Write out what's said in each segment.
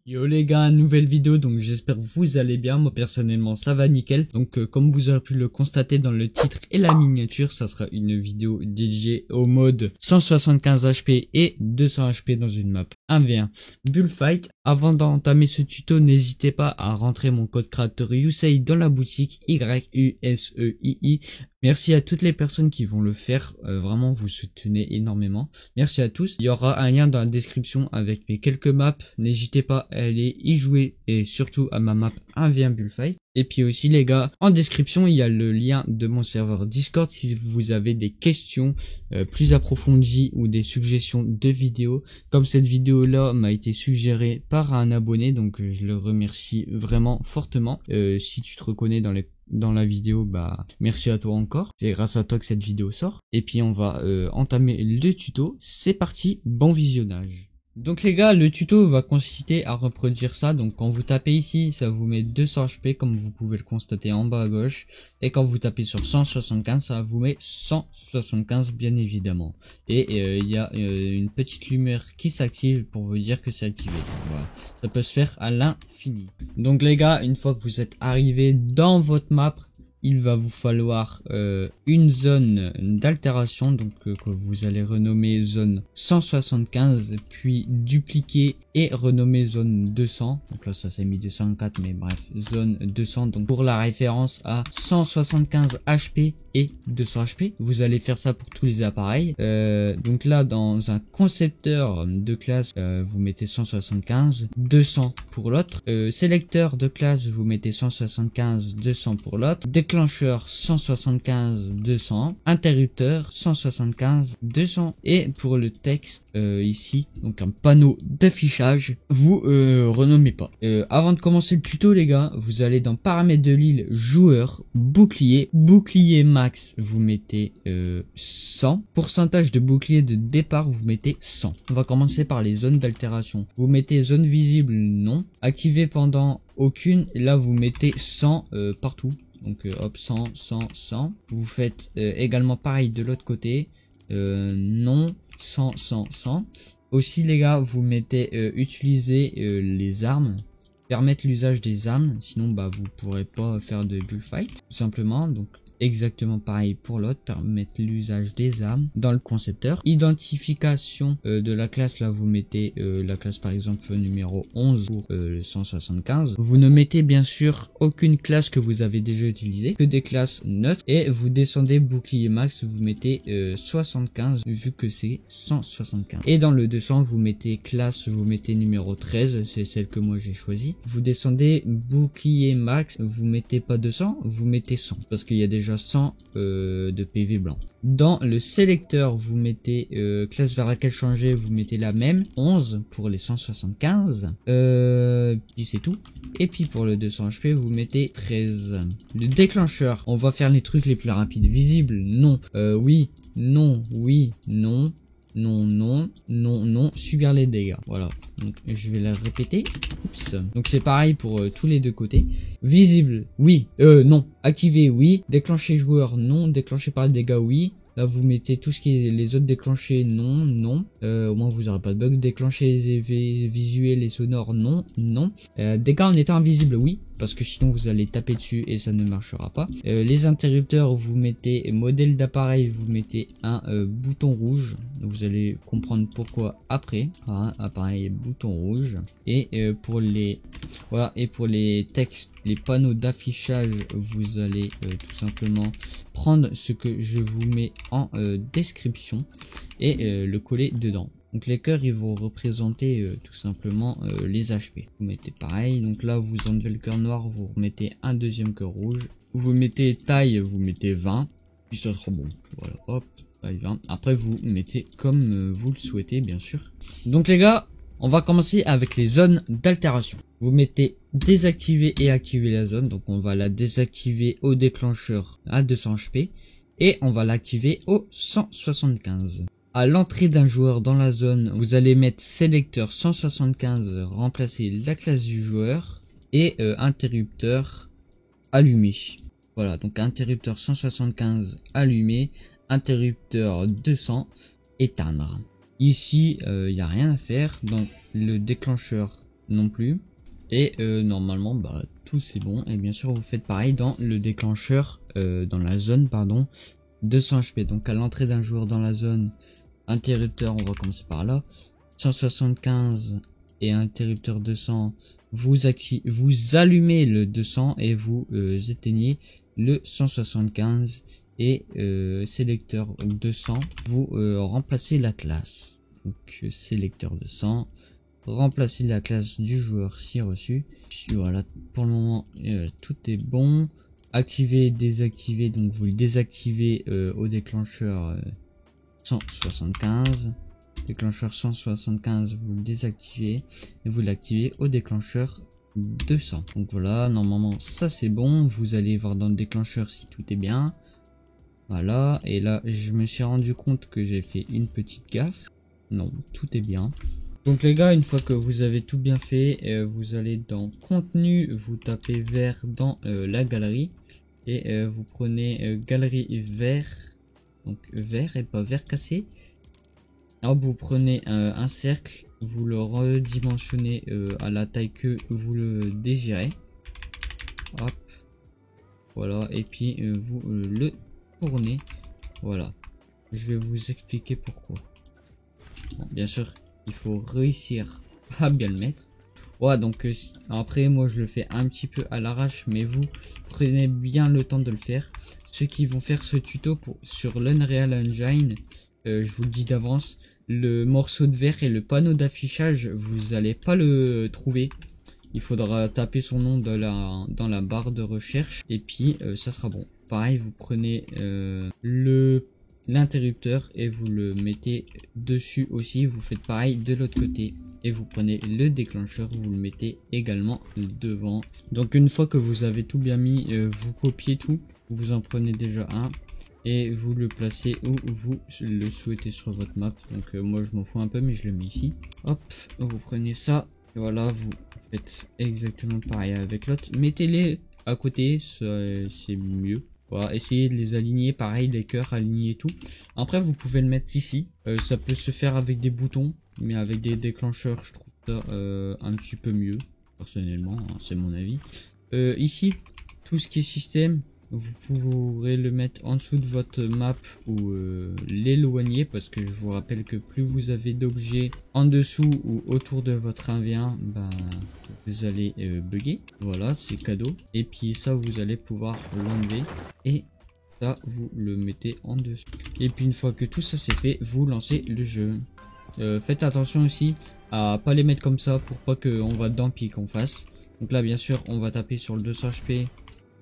Yo les gars, nouvelle vidéo, donc j'espère que vous allez bien. Moi personnellement ça va nickel. Donc comme vous aurez pu le constater dans le titre et la miniature, ça sera une vidéo dédiée au mode 175 HP et 200 HP dans une map 1v1 Bullfight. Avant d'entamer ce tuto, n'hésitez pas à rentrer mon code créateur Yusei dans la boutique YUSEII. Merci à toutes les personnes qui vont le faire, vraiment vous soutenez énormément. Merci à tous. Il y aura un lien dans la description avec mes quelques maps. N'hésitez pas à aller y jouer et surtout à ma map 1v1 Bullfight. Et puis aussi les gars, en description il y a le lien de mon serveur Discord si vous avez des questions plus approfondies ou des suggestions de vidéos. Comme cette vidéo là m'a été suggérée par un abonné, donc je le remercie vraiment fortement. Si tu te reconnais dans la vidéo, bah merci à toi encore, c'est grâce à toi que cette vidéo sort. Et puis on va entamer le tuto, c'est parti, bon visionnage. Donc les gars, le tuto va consister à reproduire ça. Donc quand vous tapez ici, ça vous met 200 HP comme vous pouvez le constater en bas à gauche. Et quand vous tapez sur 175, ça vous met 175 bien évidemment. Et il y a une petite lumière qui s'active pour vous dire que c'est activé. Voilà. Ça peut se faire à l'infini. Donc les gars, une fois que vous êtes arrivé dans votre map, il va vous falloir une zone d'altération, donc que vous allez renommer zone 175, puis dupliquer et renommer zone 200. Donc là ça s'est mis 204, mais bref, zone 200, donc pour la référence à 175 HP et 200 HP. Vous allez faire ça pour tous les appareils. Donc là dans un concepteur de classe, vous mettez 175, 200 pour l'autre. Sélecteur de classe, vous mettez 175, 200 pour l'autre. Déclencheur 175, 200. Interrupteur 175, 200. Et pour le texte ici, donc un panneau d'affichage, vous renommez pas. Avant de commencer le tuto les gars, vous allez dans paramètres de l'île, joueur, bouclier, bouclier max, vous mettez 100. Pourcentage de bouclier de départ, vous mettez 100. On va commencer par les zones d'altération. Vous mettez zone visible, non. Activé pendant aucune, là vous mettez 100 partout. Donc hop, 100, 100, 100. Vous faites également pareil de l'autre côté. Non, 100, 100, 100. Aussi les gars, vous mettez utiliser les armes. Permettre l'usage des armes. Sinon bah vous pourrez pas faire de bullfight. Tout simplement. Donc exactement pareil pour l'autre, permettre l'usage des armes dans le concepteur. Identification de la classe, là vous mettez la classe par exemple numéro 11 pour le 175. Vous ne mettez bien sûr aucune classe que vous avez déjà utilisée, que des classes neutres, et vous descendez bouclier max, vous mettez 75 vu que c'est 175. Et dans le 200 vous mettez classe, vous mettez numéro 13, c'est celle que moi j'ai choisie. Vous descendez bouclier max, vous mettez pas 200, vous mettez 100 parce qu'il y a déjà 100 de PV blanc. Dans le sélecteur, vous mettez classe vers laquelle changer, vous mettez la même, 11 pour les 175. Puis c'est tout. Et puis pour le 200 HP, vous mettez 13. Le déclencheur, on va faire les trucs les plus rapides. Visible, non. Oui, non, oui, non. Non, non, non, non, subir les dégâts. Voilà, donc je vais la répéter. Oups. Donc c'est pareil pour tous les deux côtés. Visible, oui, non. Activé, oui. Déclencher joueur, non. Déclencher par les dégâts, oui. Là vous mettez tout ce qui est les autres déclenchés, non, non. Au moins vous aurez pas de bug. Déclencher les effets visuels et sonores, non, non. Dégâts en étant invisible, oui. Parce que sinon vous allez taper dessus et ça ne marchera pas. Les interrupteurs, vous mettez modèle d'appareil, vous mettez un bouton rouge. Vous allez comprendre pourquoi après. Voilà, appareil bouton rouge. Et pour les voilà, et pour les textes, les panneaux d'affichage, vous allez tout simplement prendre ce que je vous mets en description et le coller dedans. Donc les cœurs ils vont représenter tout simplement les HP. Vous mettez pareil, donc là vous enlevez le cœur noir, vous remettez un deuxième cœur rouge. Vous mettez taille, vous mettez 20, puis ça sera bon. Voilà, hop, taille 20. Après vous mettez comme vous le souhaitez bien sûr. Donc les gars, on va commencer avec les zones d'altération. Vous mettez désactiver et activer la zone, donc on va la désactiver au déclencheur à 200 HP et on va l'activer au 175. À l'entrée d'un joueur dans la zone, vous allez mettre sélecteur 175, remplacer la classe du joueur et interrupteur allumé. Voilà, donc interrupteur 175 allumé, interrupteur 200 éteindre. Ici, il n'y a rien à faire. Dans le déclencheur, non plus. Et normalement bah tout c'est bon. Et bien sûr vous faites pareil dans le déclencheur, dans la zone pardon, 200 HP. Donc à l'entrée d'un joueur dans la zone, interrupteur, on va commencer par là, 175 et interrupteur 200, vous allumez le 200 et vous éteignez le 175 et sélecteur 200, vous remplacez la classe. Donc sélecteur 200, remplacez la classe du joueur si reçu. Voilà, pour le moment tout est bon. Activer, désactiver, donc vous le désactivez au déclencheur 175. Déclencheur 175, vous le désactivez et vous l'activez au déclencheur 200. Donc voilà, normalement ça c'est bon. Vous allez voir dans le déclencheur si tout est bien. Voilà, et là je me suis rendu compte que j'ai fait une petite gaffe. Non, tout est bien. Donc les gars, une fois que vous avez tout bien fait, vous allez dans contenu, vous tapez vert dans la galerie et vous prenez galerie vert, donc vert et pas vert cassé. Alors vous prenez un cercle, vous le redimensionnez à la taille que vous le désirez. Hop, voilà, et puis vous le tournez. Voilà, je vais vous expliquer pourquoi. Bon, bien sûr, il faut réussir à bien le mettre. Ouais, donc après moi je le fais un petit peu à l'arrache, mais vous prenez bien le temps de le faire. Ceux qui vont faire ce tuto sur l'Unreal Engine, je vous le dis d'avance, le morceau de verre et le panneau d'affichage, vous allez pas le trouver. Il faudra taper son nom dans la barre de recherche et puis ça sera bon. Pareil, vous prenez l'interrupteur et vous le mettez dessus aussi. Vous faites pareil de l'autre côté et vous prenez le déclencheur, vous le mettez également devant. Donc une fois que vous avez tout bien mis, vous copiez tout, vous en prenez déjà un et vous le placez où vous le souhaitez sur votre map. Donc moi je m'en fous un peu, mais je le mets ici. Hop, vous prenez ça, et voilà, vous faites exactement pareil avec l'autre. Mettez-les à côté, c'est mieux. Voilà, essayez de les aligner, pareil, les cœurs alignés et tout. Après, vous pouvez le mettre ici. Ça peut se faire avec des boutons, mais avec des déclencheurs, je trouve ça un petit peu mieux, personnellement, hein, c'est mon avis. Ici, tout ce qui est système, vous pourrez le mettre en dessous de votre map ou l'éloigner, parce que je vous rappelle que plus vous avez d'objets en dessous ou autour de votre 1v1, bah, vous allez bugger. Voilà, c'est cadeau. Et puis ça, vous allez pouvoir l'enlever et ça, vous le mettez en dessous. Et puis une fois que tout ça c'est fait, vous lancez le jeu. Faites attention aussi à pas les mettre comme ça pour pas qu'on va dedans puis qu'on fasse. Donc là, bien sûr, on va taper sur le 200 HP.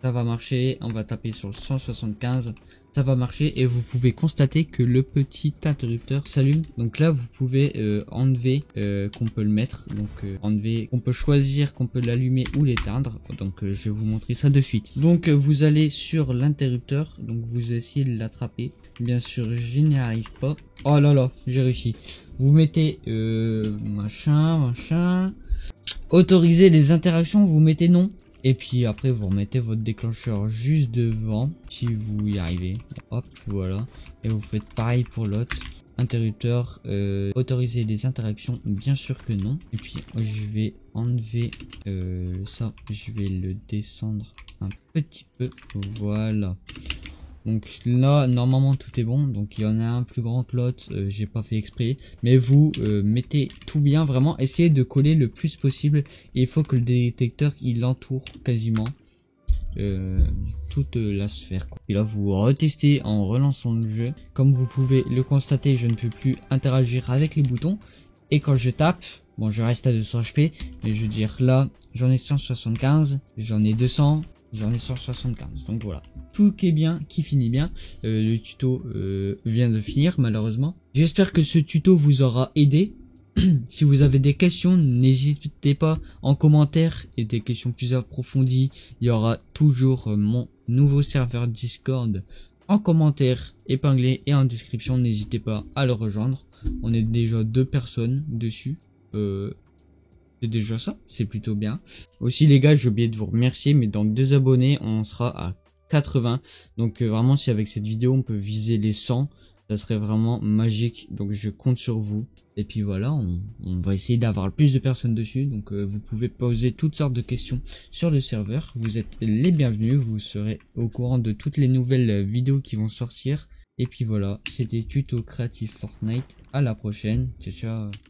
Ça va marcher, on va taper sur le 175, ça va marcher et vous pouvez constater que le petit interrupteur s'allume. Donc là vous pouvez enlever qu'on peut le mettre, donc enlever, on peut choisir qu'on peut l'allumer ou l'éteindre. Donc je vais vous montrer ça de suite. Donc vous allez sur l'interrupteur, donc vous essayez de l'attraper. Bien sûr je n'y arrive pas. Oh là là, j'ai réussi. Vous mettez machin. Autoriser les interactions, vous mettez non. Et puis après vous remettez votre déclencheur juste devant si vous y arrivez. Hop, voilà. Et vous faites pareil pour l'autre. Interrupteur, autoriser les interactions, bien sûr que non. Et puis je vais enlever ça, je vais le descendre un petit peu. Voilà. Donc là normalement tout est bon, donc il y en a un plus grand que l'autre, j'ai pas fait exprès, mais vous mettez tout bien, vraiment essayez de coller le plus possible et il faut que le détecteur il entoure quasiment toute la sphère quoi. Et là vous retestez en relançant le jeu. Comme vous pouvez le constater, je ne peux plus interagir avec les boutons et quand je tape, bon je reste à 200 HP, mais je veux dire là j'en ai 175, j'en ai 200, j'en ai 175, donc voilà. Tout qui est bien, qui finit bien. Le tuto vient de finir malheureusement. J'espère que ce tuto vous aura aidé. Si vous avez des questions, n'hésitez pas en commentaire et des questions plus approfondies. Il y aura toujours mon nouveau serveur Discord en commentaire épinglé et en description. N'hésitez pas à le rejoindre. On est déjà 2 personnes dessus. C'est déjà ça, c'est plutôt bien. Aussi les gars, j'ai oublié de vous remercier, mais dans 2 abonnés, on sera à 80. Donc vraiment, si avec cette vidéo, on peut viser les 100, Ça serait vraiment magique, donc je compte sur vous. Et puis voilà, on va essayer d'avoir le plus de personnes dessus. Donc vous pouvez poser toutes sortes de questions sur le serveur. Vous êtes les bienvenus, vous serez au courant de toutes les nouvelles vidéos qui vont sortir. Et puis voilà, c'était Tuto Créatif Fortnite. À la prochaine, ciao ciao.